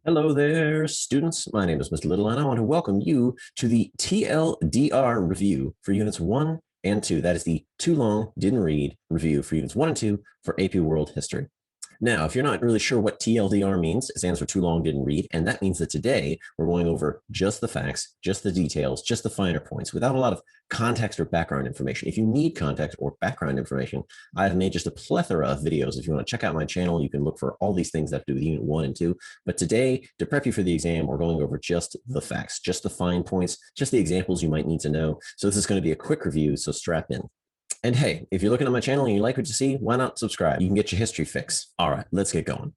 Hello there, students. My name is Mr. Little, and I want to welcome you to the TLDR review for Units 1 and 2. That is the Too Long Didn't Read review for Units 1 and 2 for AP World History. Now, if you're not really sure what TLDR means, it stands for Too Long Didn't Read, and that means that today we're going over just the facts, just the details, just the finer points, without a lot of context or background information. If you need context or background information, I've made just a plethora of videos. If you want to check out my channel, you can look for all these things that have to do with Unit 1 and 2. But today, to prep you for the exam, we're going over just the facts, just the fine points, just the examples you might need to know. So this is going to be a quick review, so strap in. And hey, if you're looking at my channel and you like what you see, why not subscribe? You can get your history fix. All right, let's get going.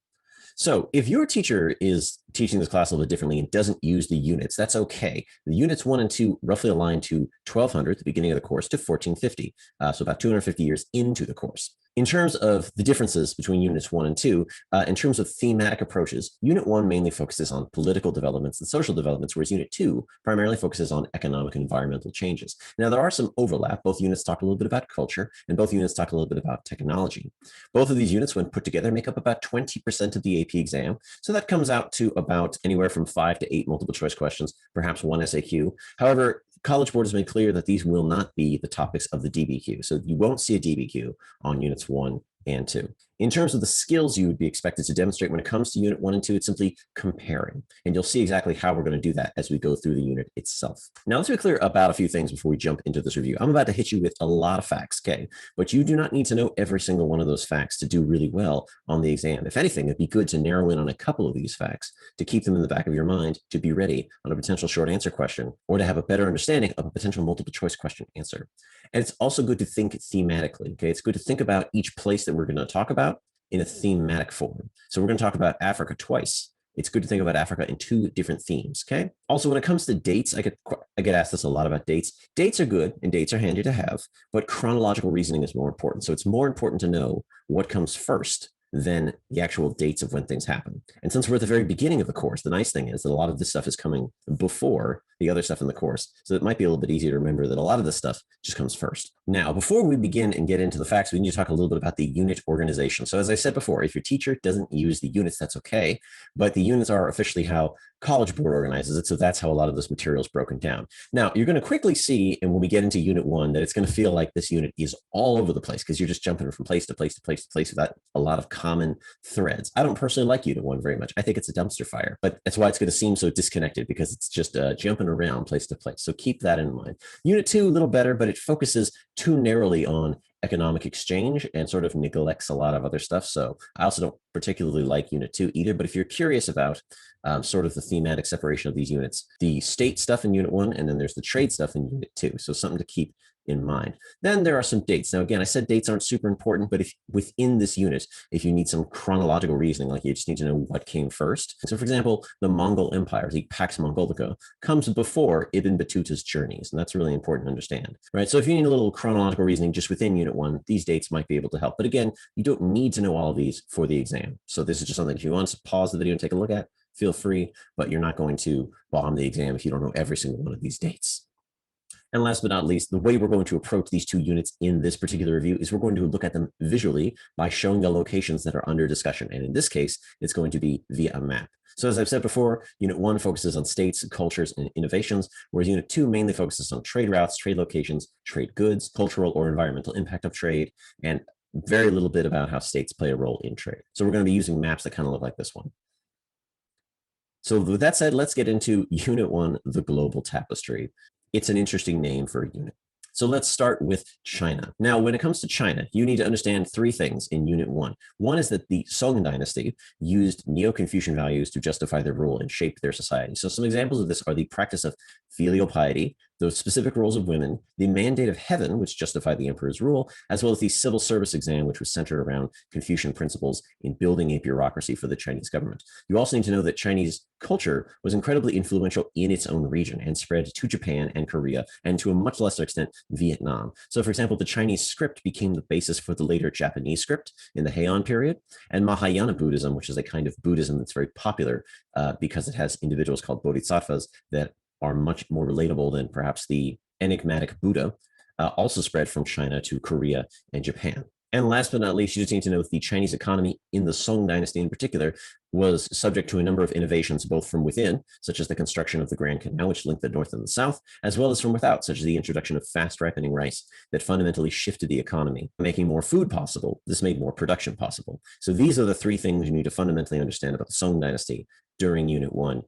So if your teacher is teaching this class a little bit differently and doesn't use the units, that's okay. The units 1 and 2 roughly align to 1200 at the beginning of the course to 1450, so about 250 years into the course. In terms of the differences between Units 1 and 2, in terms of thematic approaches, Unit 1 mainly focuses on political developments and social developments, whereas Unit 2 primarily focuses on economic and environmental changes. Now, there are some overlap. Both units talk a little bit about culture, and both units talk a little bit about technology. Both of these units, when put together, make up about 20% of the AP exam, so that comes out to about anywhere from 5 to 8 multiple choice questions, perhaps 1 SAQ. However, College Board has made clear that these will not be the topics of the DBQ, so you won't see a DBQ on Units 1 and 2. In terms of the skills you would be expected to demonstrate when it comes to Unit 1 and 2, it's simply comparing. And you'll see exactly how we're going to do that as we go through the unit itself. Now, let's be clear about a few things before we jump into this review. I'm about to hit you with a lot of facts, okay? But you do not need to know every single one of those facts to do really well on the exam. If anything, it'd be good to narrow in on a couple of these facts to keep them in the back of your mind to be ready on a potential short answer question or to have a better understanding of a potential multiple choice question answer. And it's also good to think thematically, okay? It's good to think about each place that we're going to talk about in a thematic form. So we're going to talk about Africa twice. It's good to think about Africa in 2 different themes, okay? Also, when it comes to dates, I get asked this a lot about dates. Dates are good and dates are handy to have, but chronological reasoning is more important. So it's more important to know what comes first than the actual dates of when things happen. And since we're at the very beginning of the course, the nice thing is that a lot of this stuff is coming before the other stuff in the course. So it might be a little bit easier to remember that a lot of this stuff just comes first. Now, before we begin and get into the facts, we need to talk a little bit about the unit organization. So as I said before, if your teacher doesn't use the units, that's okay. But the units are officially how College Board organizes it. So that's how a lot of this material is broken down. Now, you're going to quickly see, and when we get into Unit 1, that it's going to feel like this unit is all over the place because you're just jumping from place to place to place to place without a lot of common threads. I don't personally like Unit 1 very much. I think it's a dumpster fire, but that's why it's going to seem so disconnected because it's just jumping around place to place. So keep that in mind. Unit 2, a little better, but it focuses too narrowly on economic exchange and sort of neglects a lot of other stuff. So I also don't particularly like Unit 2 either, but if you're curious about sort of the thematic separation of these units, the state stuff in Unit 1, and then there's the trade stuff in Unit 2. So something to keep in mind. Then there are some dates. Now, again, I said dates aren't super important, but if within this unit, if you need some chronological reasoning, like you just need to know what came first. So, for example, the Mongol Empire, the Pax Mongolica, comes before Ibn Battuta's journeys, and that's really important to understand, right? So if you need a little chronological reasoning just within Unit 1, these dates might be able to help. But again, you don't need to know all of these for the exam. So this is just something if you want to pause the video and take a look at, feel free, but you're not going to bomb the exam if you don't know every single one of these dates. And last but not least, the way we're going to approach these 2 units in this particular review is we're going to look at them visually by showing the locations that are under discussion. And in this case, it's going to be via a map. So as I've said before, Unit 1 focuses on states, cultures, and innovations, whereas Unit 2 mainly focuses on trade routes, trade locations, trade goods, cultural or environmental impact of trade, and very little bit about how states play a role in trade. So we're going to be using maps that kind of look like this one. So with that said, let's get into Unit 1, the Global Tapestry. It's an interesting name for a unit. So let's start with China. Now, when it comes to China, you need to understand 3 things in Unit 1. One is that the Song Dynasty used Neo-Confucian values to justify their rule and shape their society. So some examples of this are the practice of filial piety, those specific roles of women, the mandate of heaven, which justified the emperor's rule, as well as the civil service exam, which was centered around Confucian principles in building a bureaucracy for the Chinese government. You also need to know that Chinese culture was incredibly influential in its own region and spread to Japan and Korea, and to a much lesser extent, Vietnam. So for example, the Chinese script became the basis for the later Japanese script in the Heian period, and Mahayana Buddhism, which is a kind of Buddhism that's very popular because it has individuals called bodhisattvas that are much more relatable than perhaps the enigmatic Buddha, also spread from China to Korea and Japan. And last but not least, you just need to know that the Chinese economy in the Song Dynasty in particular was subject to a number of innovations, both from within, such as the construction of the Grand Canal, which linked the north and the south, as well as from without, such as the introduction of fast ripening rice that fundamentally shifted the economy, making more food possible. This made more production possible. So these are the three things you need to fundamentally understand about the Song Dynasty during Unit 1.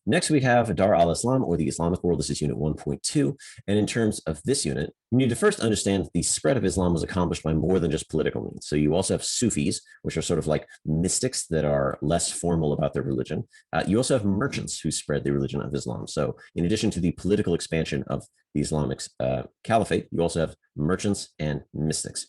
Next, we have Dar-al Islam, or the Islamic world. This is Unit 1.2. And in terms of this unit, you need to first understand that the spread of Islam was accomplished by more than just political means. So you also have Sufis, which are sort of like mystics that are less formal about their religion. You also have merchants who spread the religion of Islam. So in addition to the political expansion of the Islamic caliphate, you also have merchants and mystics.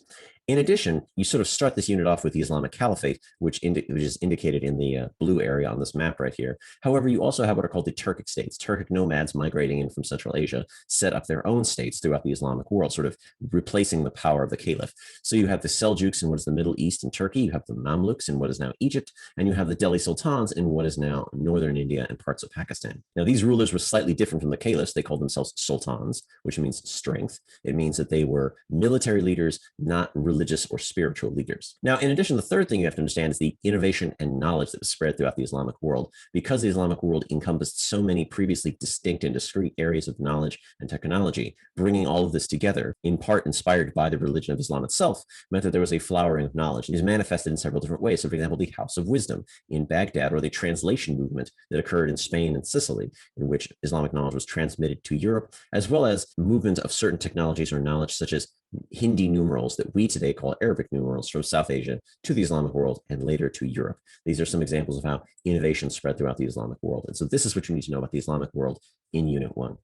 In addition, you sort of start this unit off with the Islamic Caliphate, which is indicated in the blue area on this map right here. However, you also have what are called the Turkic states. Turkic nomads migrating in from Central Asia set up their own states throughout the Islamic world, sort of replacing the power of the caliph. So you have the Seljuks in what is the Middle East and Turkey, you have the Mamluks in what is now Egypt, and you have the Delhi Sultans in what is now northern India and parts of Pakistan. Now, these rulers were slightly different from the caliphs. They called themselves sultans, which means strength. It means that they were military leaders, not religious or spiritual leaders. Now, in addition, the third thing you have to understand is the innovation and knowledge that was spread throughout the Islamic world. Because the Islamic world encompassed so many previously distinct and discrete areas of knowledge and technology, bringing all of this together, in part inspired by the religion of Islam itself, meant that there was a flowering of knowledge. It is manifested in several different ways. So, for example, the House of Wisdom in Baghdad, or the translation movement that occurred in Spain and Sicily, in which Islamic knowledge was transmitted to Europe, as well as movement of certain technologies or knowledge, such as Hindi numerals that we today call Arabic numerals, from South Asia to the Islamic world and later to Europe. These are some examples of how innovation spread throughout the Islamic world. And so this is what you need to know about the Islamic world in Unit 1.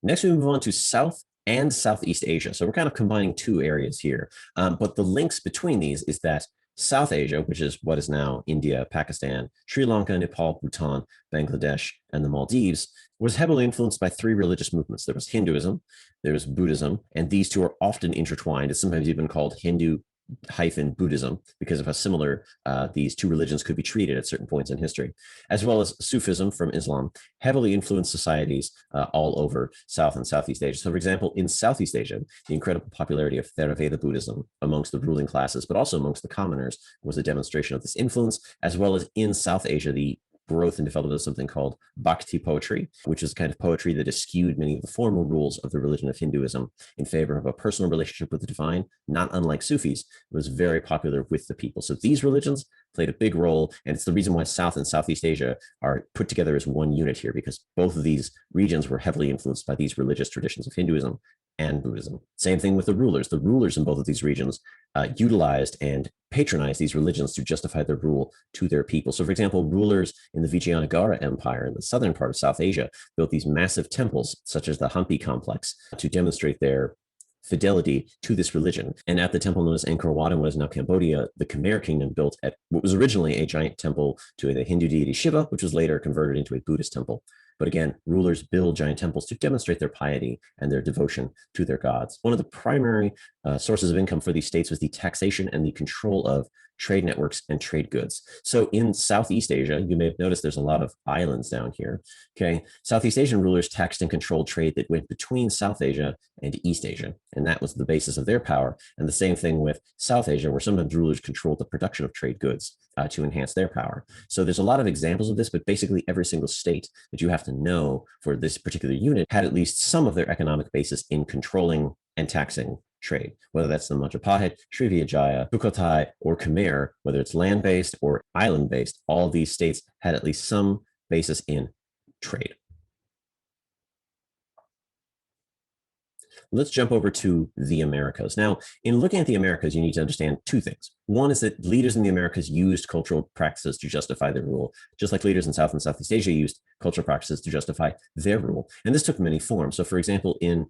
Next, we move on to South and Southeast Asia. So we're kind of combining two areas here. But the links between these is that South Asia, which is what is now India, Pakistan, Sri Lanka, Nepal, Bhutan, Bangladesh, and the Maldives, was heavily influenced by three religious movements. There was Hinduism, there was Buddhism, and these two are often intertwined. It's sometimes even called Hindu-Buddhism because of how similar these two religions could be treated at certain points in history, as well as Sufism from Islam, heavily influenced societies all over South and Southeast Asia. So, for example, in Southeast Asia, the incredible popularity of Theravada Buddhism amongst the ruling classes, but also amongst the commoners, was a demonstration of this influence, as well as in South Asia, the growth and development of something called Bhakti poetry, which is kind of poetry that eschewed many of the formal rules of the religion of Hinduism in favor of a personal relationship with the divine, not unlike Sufis, was very popular with the people. So these religions played a big role, and it's the reason why South and Southeast Asia are put together as one unit here, because both of these regions were heavily influenced by these religious traditions of Hinduism and Buddhism. Same thing with the rulers. The rulers in both of these regions utilized and patronized these religions to justify their rule to their people. So, for example, rulers in the Vijayanagara Empire in the southern part of South Asia built these massive temples, such as the Hampi complex, to demonstrate their fidelity to this religion. And at the temple known as Angkor Wat in what is now Cambodia, the Khmer kingdom built at what was originally a giant temple to the Hindu deity Shiva, which was later converted into a Buddhist temple. But again, rulers build giant temples to demonstrate their piety and their devotion to their gods. One of the primary sources of income for these states was the taxation and the control of trade networks and trade goods. So in Southeast Asia, you may have noticed there's a lot of islands down here. Okay, Southeast Asian rulers taxed and controlled trade that went between South Asia and East Asia, and that was the basis of their power. And the same thing with South Asia, where sometimes rulers controlled the production of trade goods to enhance their power. So there's a lot of examples of this, but basically every single state that you have to know for this particular unit had at least some of their economic basis in controlling and taxing trade, whether that's the Majapahit, Srivijaya, Sukhothai, or Khmer, whether it's land-based or island-based, all of these states had at least some basis in trade. Let's jump over to the Americas. Now, in looking at the Americas, you need to understand two things. One is that leaders in the Americas used cultural practices to justify their rule, just like leaders in South and Southeast Asia used cultural practices to justify their rule. And this took many forms. So, for example, in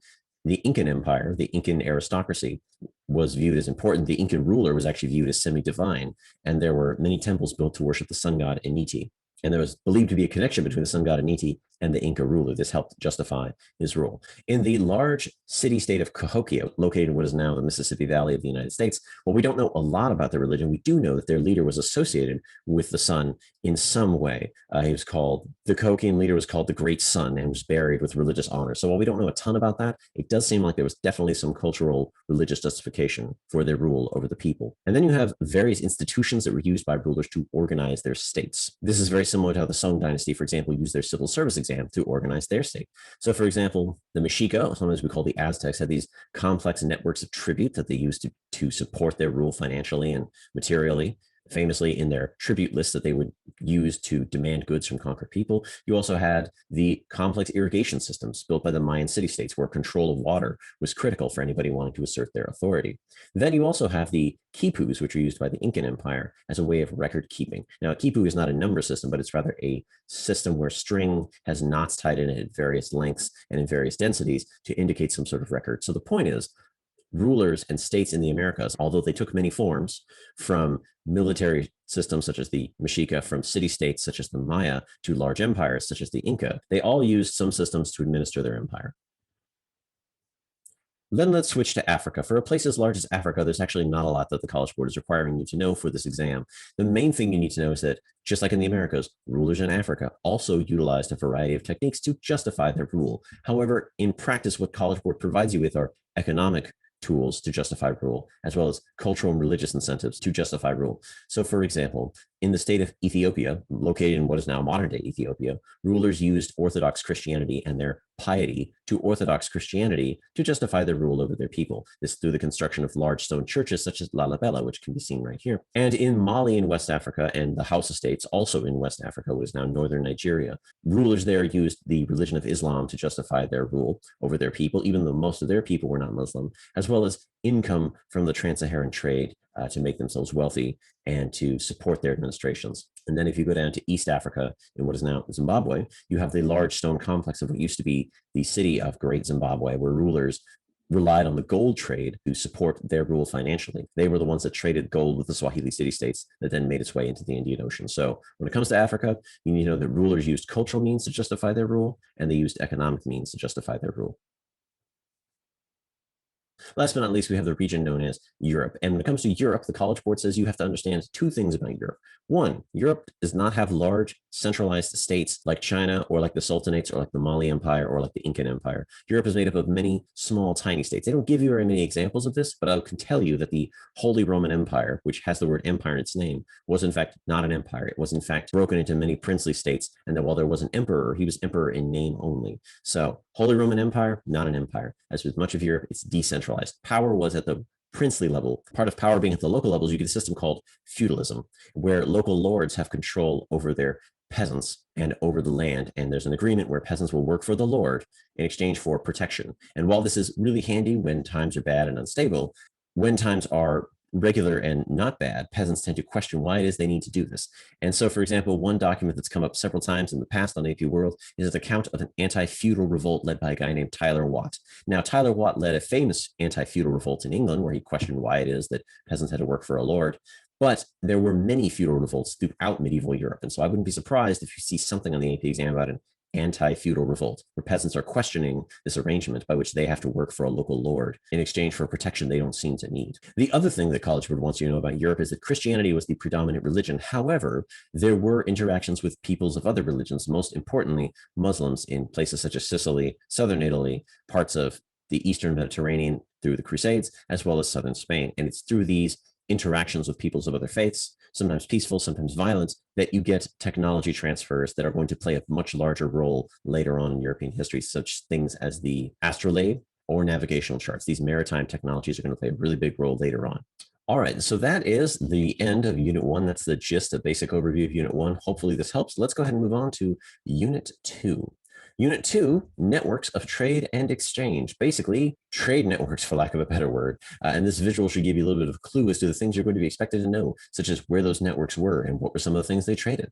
the Incan Empire, the Incan aristocracy was viewed as important. The Incan ruler was actually viewed as semi-divine, and there were many temples built to worship the sun god Eniti. And there was believed to be a connection between the sun god Eniti and the Inca ruler. This helped justify his rule. In the large city-state of Cahokia, located in what is now the Mississippi Valley of the United States, well, we don't know a lot about their religion. We do know that their leader was associated with the sun in some way. He was called, the Cahokian leader was called the Great Sun and was buried with religious honor. So while we don't know a ton about that, it does seem like there was definitely some cultural religious justification for their rule over the people. And then you have various institutions that were used by rulers to organize their states. This is very similar to how the Song Dynasty, for example, used their civil service exam to organize their state. So for example, the Mexica, sometimes we call the Aztecs, had these complex networks of tribute that they used to support their rule financially and materially. Famously, in their tribute list that they would use to demand goods from conquered people. You also had the complex irrigation systems built by the Mayan city-states, where control of water was critical for anybody wanting to assert their authority. Then you also have the quipus, which were used by the Incan Empire as a way of record keeping. Now, a quipu is not a number system, but it's rather a system where string has knots tied in it at various lengths and in various densities to indicate some sort of record. So the point is, rulers and states in the Americas, although they took many forms, from military systems such as the Mexica, from city-states such as the Maya, to large empires such as the Inca, they all used some systems to administer their empire. Then let's switch to Africa. For a place as large as Africa, there's actually not a lot that the College Board is requiring you to know for this exam. The main thing you need to know is that, just like in the Americas, rulers in Africa also utilized a variety of techniques to justify their rule. However, in practice, what College Board provides you with are economic tools to justify rule, as well as cultural and religious incentives to justify rule. So for example, in the state of Ethiopia, located in what is now modern-day Ethiopia, rulers used Orthodox Christianity and their piety to Orthodox Christianity to justify their rule over their people. This through the construction of large stone churches such as Lalibela, which can be seen right here. And in Mali in West Africa, and the Hausa states, also in West Africa, what is now northern Nigeria, rulers there used the religion of Islam to justify their rule over their people, even though most of their people were not Muslim, as well as income from the Trans-Saharan trade to make themselves wealthy and to support their administrations. And then if you go down to East Africa, in what is now Zimbabwe, you have the large stone complex of what used to be the city of Great Zimbabwe, where rulers relied on the gold trade to support their rule financially. They were the ones that traded gold with the Swahili city-states that then made its way into the Indian Ocean. So when it comes to Africa, you need to know that rulers used cultural means to justify their rule, and they used economic means to justify their rule. Last but not least, we have the region known as Europe. And when it comes to Europe, the College Board says you have to understand two things about Europe. One, Europe does not have large centralized states like China or like the Sultanates or like the Mali Empire or like the Incan Empire. Europe is made up of many small, tiny states. They don't give you very many examples of this, but I can tell you that the Holy Roman Empire, which has the word empire in its name, was in fact not an empire. It was in fact broken into many princely states, and that while there was an emperor, he was emperor in name only. So Holy Roman Empire, not an empire. As with much of Europe, it's decentralized. Power was at the princely level. Part of power being at the local levels, you get a system called feudalism, where local lords have control over their peasants and over the land. And there's an agreement where peasants will work for the lord in exchange for protection. And while this is really handy when times are bad and unstable, when times are regular and not bad, peasants tend to question why it is they need to do this. And so, for example, one document that's come up several times in the past on AP World is an account of an anti-feudal revolt led by a guy named Tyler Watt. Now, Tyler Watt led a famous anti-feudal revolt in England where he questioned why it is that peasants had to work for a lord. But there were many feudal revolts throughout medieval Europe. And so I wouldn't be surprised if you see something on the AP exam about an anti-feudal revolt, where peasants are questioning this arrangement by which they have to work for a local lord in exchange for protection they don't seem to need. The other thing that College Board wants you to know about Europe is that Christianity was the predominant religion. However, there were interactions with peoples of other religions, most importantly, Muslims in places such as Sicily, southern Italy, parts of the Eastern Mediterranean through the Crusades, as well as southern Spain. And it's through these interactions with peoples of other faiths, sometimes peaceful, sometimes violent, that you get technology transfers that are going to play a much larger role later on in European history, such things as the astrolabe or navigational charts. These maritime technologies are going to play a really big role later on. All right, so that is the end of Unit 1. That's the gist, a basic overview of Unit 1. Hopefully this helps. Let's go ahead and move on to Unit 2. Unit 2, networks of trade and exchange. Basically, trade networks, for lack of a better word. And this visual should give you a little bit of a clue as to the things you're going to be expected to know, such as where those networks were and what were some of the things they traded.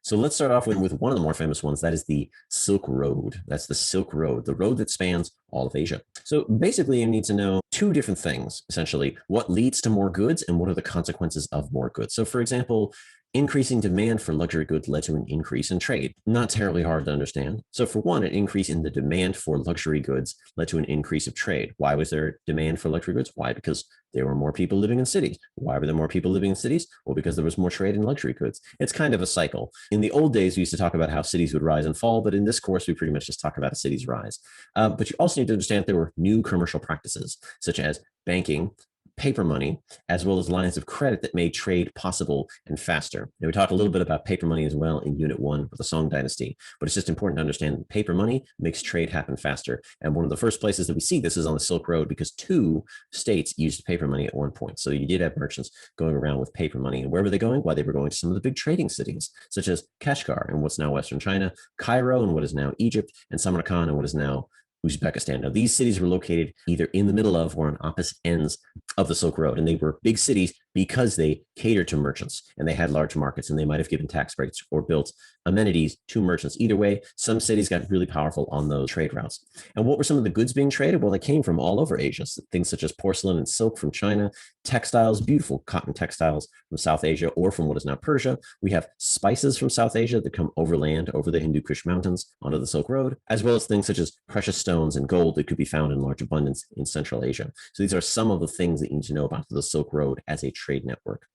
So let's start off with one of the more famous ones. That is the Silk Road. That's the Silk Road, the road that spans all of Asia. So basically, you need to know two different things, essentially. What leads to more goods and what are the consequences of more goods? So for example, increasing demand for luxury goods led to an increase in trade. Not terribly hard to understand. So for one, an increase in the demand for luxury goods led to an increase of trade. Why was there demand for luxury goods? Why? Because there were more people living in cities. Why were there more people living in cities? Well, because there was more trade in luxury goods. It's kind of a cycle. In the old days, we used to talk about how cities would rise and fall, but in this course, we pretty much just talk about a city's rise. But you also need to understand there were new commercial practices, such as banking, paper money, as well as lines of credit that made trade possible and faster. And we talked a little bit about paper money as well in Unit 1 of the Song Dynasty, but it's just important to understand that paper money makes trade happen faster. And one of the first places that we see this is on the Silk Road, because 2 states used paper money at one point. So you did have merchants going around with paper money. And where were they going? Why, they were going to some of the big trading cities, such as Kashgar in what's now Western China, Cairo in what is now Egypt, and Samarkand in what is now Uzbekistan. Now, these cities were located either in the middle of or on opposite ends of the Silk Road, and they were big cities because they catered to merchants and they had large markets, and they might have given tax breaks or built amenities to merchants. Either way, some cities got really powerful on those trade routes. And what were some of the goods being traded? Well, they came from all over Asia. So things such as porcelain and silk from China, textiles, beautiful cotton textiles from South Asia or from what is now Persia. We have spices from South Asia that come overland over the Hindu Kush Mountains onto the Silk Road, as well as things such as precious stones and gold that could be found in large abundance in Central Asia. So these are some of the things that you need to know about the Silk Road as a trade network.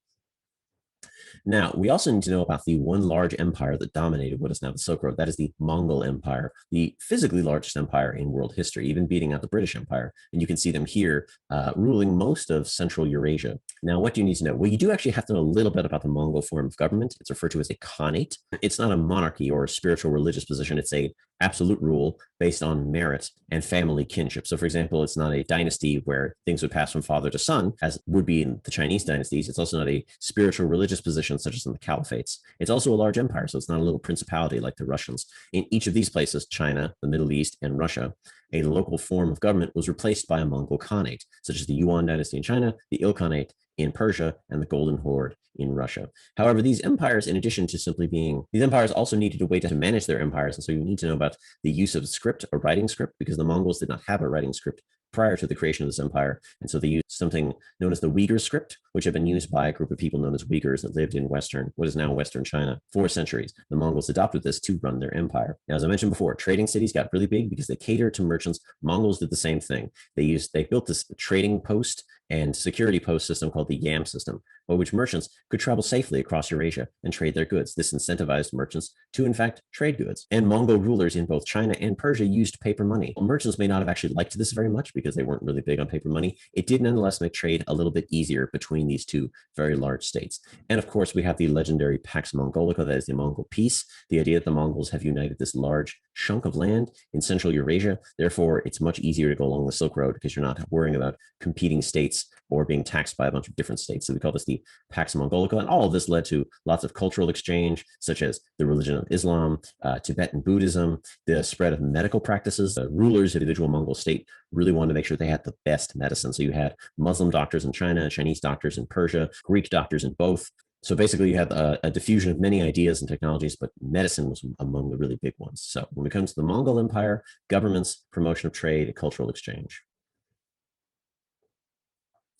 Now, we also need to know about the one large empire that dominated what is now the Silk Road. That is the Mongol Empire, the physically largest empire in world history, even beating out the British Empire. And you can see them here ruling most of Central Eurasia. Now, what do you need to know? Well, you do actually have to know a little bit about the Mongol form of government. It's referred to as a khanate. It's not a monarchy or a spiritual religious position. It's a absolute rule based on merit and family kinship. So for example, it's not a dynasty where things would pass from father to son, as would be in the Chinese dynasties. It's also not a spiritual religious position, such as in the caliphates. It's also a large empire, so it's not a little principality like the Russians. In each of these places, China, the Middle East, and Russia, a local form of government was replaced by a Mongol Khanate, such as the Yuan dynasty in China, the Ilkhanate in Persia, and the Golden Horde in Russia. However, these empires, in addition to simply being, these empires also needed a way to manage their empires. And so you need to know about the use of script or writing script, because the Mongols did not have a writing script prior to the creation of this empire. And so they used something known as the Uyghur script, which had been used by a group of people known as Uyghurs that lived in what is now Western China for centuries. The Mongols adopted this to run their empire. Now, as I mentioned before, trading cities got really big because they catered to merchants. Mongols did the same thing. They built this trading post and security post system called the Yam system, by which merchants could travel safely across Eurasia and trade their goods. This incentivized merchants to, in fact, trade goods. And Mongol rulers in both China and Persia used paper money. Merchants may not have actually liked this very much because they weren't really big on paper money. It did nonetheless make trade a little bit easier between these two very large states. And of course, we have the legendary Pax Mongolica, that is the Mongol peace, the idea that the Mongols have united this large chunk of land in Central Eurasia. Therefore, it's much easier to go along the Silk Road because you're not worrying about competing states or being taxed by a bunch of different states. So we call this the Pax Mongolica. And all of this led to lots of cultural exchange, such as the religion of Islam, Tibetan Buddhism, the spread of medical practices. The rulers of the individual Mongol state really wanted to make sure they had the best medicine. So you had Muslim doctors in China, Chinese doctors in Persia, Greek doctors in both. So basically you had a diffusion of many ideas and technologies, but medicine was among the really big ones. So when it comes to the Mongol Empire, governments, promotion of trade, cultural exchange.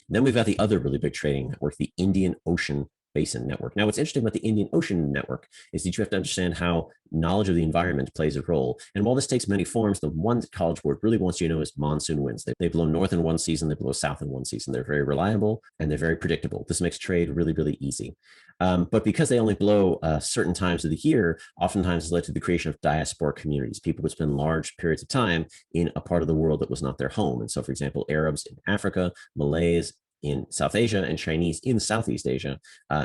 Then we've got the other really big trading network, the Indian Ocean Basin Network. Now, what's interesting about the Indian Ocean Network is that you have to understand how knowledge of the environment plays a role. And while this takes many forms, the one that College Board really wants you to know is monsoon winds. They blow north in one season, they blow south in one season. They're very reliable and they're very predictable. This makes trade really, really easy. But because they only blow certain times of the year, oftentimes it's led to the creation of diasporic communities. People would spend large periods of time in a part of the world that was not their home. And so, for example, Arabs in Africa, Malays in South Asia, and Chinese in Southeast Asia,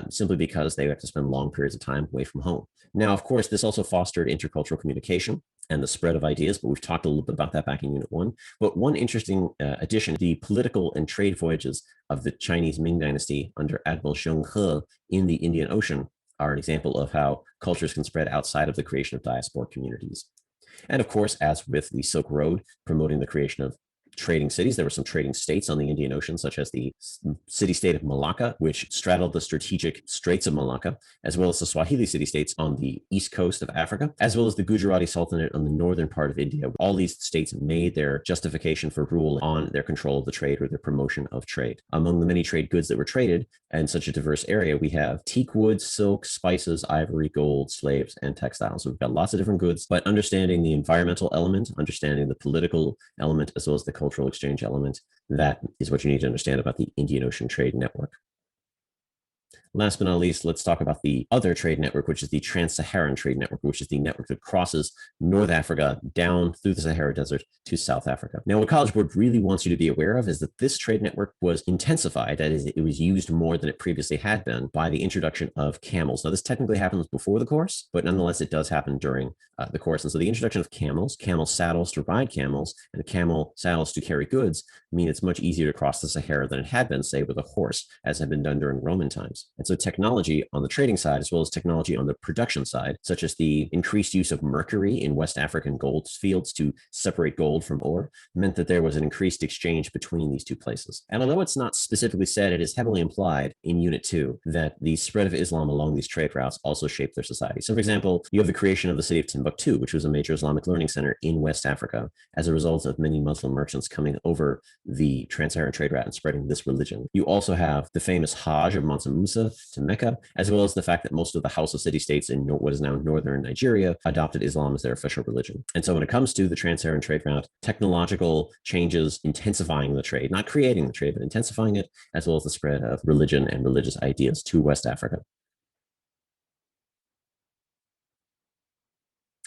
simply because they have to spend long periods of time away from home. Now, of course, this also fostered intercultural communication and the spread of ideas, but we've talked a little bit about that back in Unit 1. But one interesting addition, the political and trade voyages of the Chinese Ming Dynasty under Admiral Zheng He in the Indian Ocean are an example of how cultures can spread outside of the creation of diasporic communities. And of course, as with the Silk Road, promoting the creation of trading cities. There were some trading states on the Indian Ocean, such as the city-state of Malacca, which straddled the strategic Straits of Malacca, as well as the Swahili city-states on the east coast of Africa, as well as the Gujarati Sultanate on the northern part of India. All these states made their justification for rule on their control of the trade or their promotion of trade. Among the many trade goods that were traded in such a diverse area, we have teak wood, silk, spices, ivory, gold, slaves, and textiles. So we've got lots of different goods, but understanding the environmental element, understanding the political element, as well as the cultural exchange element, that is what you need to understand about the Indian Ocean Trade Network. Last but not least, let's talk about the other trade network, which is the Trans-Saharan Trade Network, which is the network that crosses North Africa down through the Sahara Desert to South Africa. Now, what College Board really wants you to be aware of is that this trade network was intensified, that is, it was used more than it previously had been by the introduction of camels. Now, this technically happens before the course, but nonetheless, it does happen during the course. And so the introduction of camels, camel saddles to ride camels, and camel saddles to carry goods mean it's much easier to cross the Sahara than it had been, say, with a horse, as had been done during Roman times. And so technology on the trading side, as well as technology on the production side, such as the increased use of mercury in West African gold fields to separate gold from ore, meant that there was an increased exchange between these two places. And although it's not specifically said, it is heavily implied in Unit 2 that the spread of Islam along these trade routes also shaped their society. So, for example, you have the creation of the city of Timbuktu, which was a major Islamic learning center in West Africa, as a result of many Muslim merchants coming over the Trans-Saharan trade route and spreading this religion. You also have the famous Hajj of Mansa Musa to Mecca, as well as the fact that most of the House of City-States in what is now northern Nigeria adopted Islam as their official religion. And so when it comes to the Trans-Saharan trade route, technological changes intensifying the trade, not creating the trade, but intensifying it, as well as the spread of religion and religious ideas to West Africa.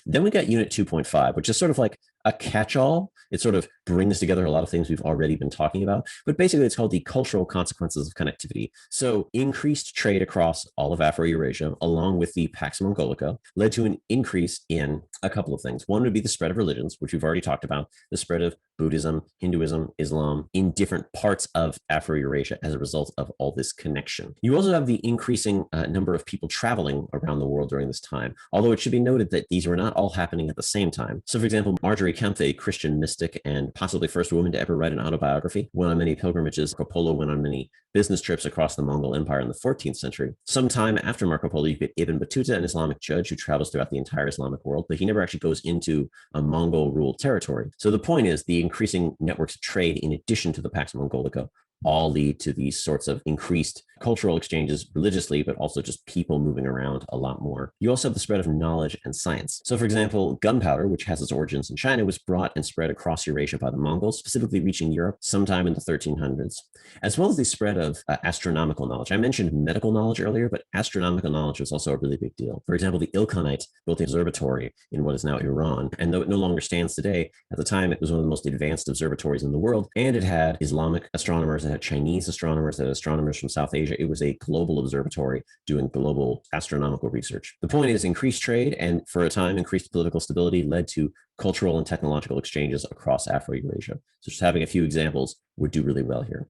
Then we got Unit 2.5, which is sort of like a catch-all. It sort of brings together a lot of things we've already been talking about, but basically it's called the cultural consequences of connectivity. So increased trade across all of Afro-Eurasia, along with the Pax Mongolica, led to an increase in a couple of things. One would be the spread of religions, which we've already talked about, the spread of Buddhism, Hinduism, Islam in different parts of Afro-Eurasia as a result of all this connection. You also have the increasing number of people traveling around the world during this time, although it should be noted that these were not all happening at the same time. So, for example, Marjorie Kempf, a Christian mystic and possibly first woman to ever write an autobiography, went on many pilgrimages. Marco Polo went on many business trips across the Mongol Empire in the 14th century. Sometime after Marco Polo, you get Ibn Battuta, an Islamic judge who travels throughout the entire Islamic world, but he never actually goes into a Mongol-ruled territory. So the point is the increasing networks of trade, in addition to the Pax Mongolica, all lead to these sorts of increased cultural exchanges religiously, but also just people moving around a lot more. You also have the spread of knowledge and science. So, for example, gunpowder, which has its origins in China, was brought and spread across Eurasia by the Mongols, specifically reaching Europe sometime in the 1300s, as well as the spread of astronomical knowledge. I mentioned medical knowledge earlier, but astronomical knowledge was also a really big deal. For example, the Ilkhanate built an observatory in what is now Iran, and though it no longer stands today, at the time it was one of the most advanced observatories in the world, and it had Islamic astronomers, it had Chinese astronomers, it had astronomers from South Asia. It was a global observatory doing global astronomical research. The point is increased trade and, for a time, increased political stability led to cultural and technological exchanges across Afro-Eurasia. So just having a few examples would do really well here.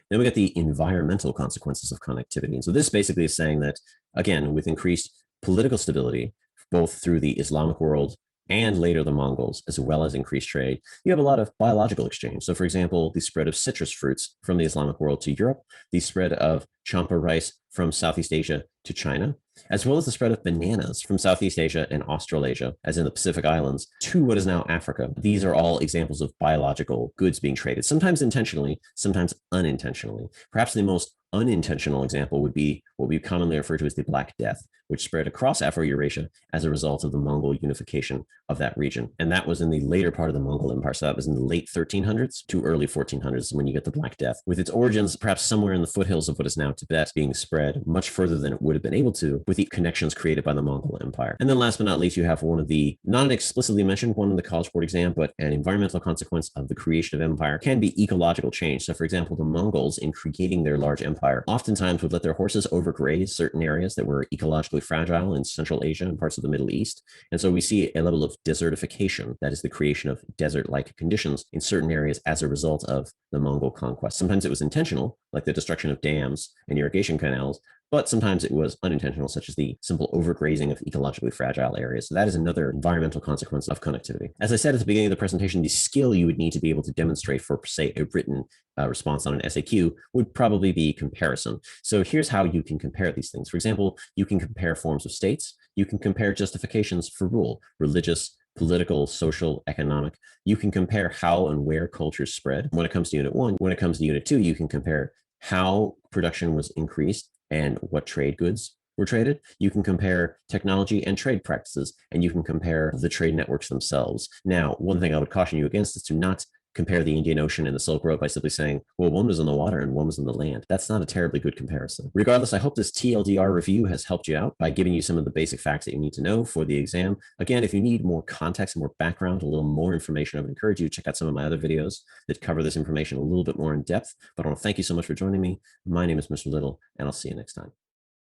Then we got the environmental consequences of connectivity. And so this basically is saying that, again, with increased political stability, both through the Islamic world and later the Mongols, as well as increased trade, you have a lot of biological exchange. So, for example, the spread of citrus fruits from the Islamic world to Europe, the spread of champa rice from Southeast Asia to China, as well as the spread of bananas from Southeast Asia and Australasia, as in the Pacific Islands, to what is now Africa. These are all examples of biological goods being traded, sometimes intentionally, sometimes unintentionally. Perhaps the most unintentional example would be what we commonly refer to as the Black Death, which spread across Afro-Eurasia as a result of the Mongol unification of that region. And that was in the later part of the Mongol Empire. So that was in the late 1300s to early 1400s when you get the Black Death, with its origins perhaps somewhere in the foothills of what is now Tibet, being spread much further than it would have been able to with the connections created by the Mongol Empire. And then last but not least, you have one of the, not explicitly mentioned one in the College Board exam, but an environmental consequence of the creation of empire can be ecological change. So, for example, the Mongols, in creating their large empire, oftentimes would let their horses overgraze certain areas that were ecologically fragile in Central Asia and parts of the Middle East. And so we see a level of desertification, that is the creation of desert-like conditions in certain areas as a result of the Mongol conquest. Sometimes it was intentional, like the destruction of dams and irrigation canals, but sometimes it was unintentional, such as the simple overgrazing of ecologically fragile areas. So that is another environmental consequence of connectivity. As I said at the beginning of the presentation, the skill you would need to be able to demonstrate for, say, a written response on an SAQ would probably be comparison. So here's how you can compare these things. For example, you can compare forms of states. You can compare justifications for rule, religious, political, social, economic. You can compare how and where cultures spread. When it comes to Unit 1, when it comes to Unit 2, you can compare how production was increased and what trade goods were traded. You can compare technology and trade practices, and you can compare the trade networks themselves. Now, one thing I would caution you against is to not compare the Indian Ocean and the Silk Road by simply saying, well, one was in the water and one was in the land. That's not a terribly good comparison. Regardless, I hope this TLDR review has helped you out by giving you some of the basic facts that you need to know for the exam. Again, if you need more context, more background, a little more information, I would encourage you to check out some of my other videos that cover this information a little bit more in depth. But I want to thank you so much for joining me. My name is Mr. Little, and I'll see you next time.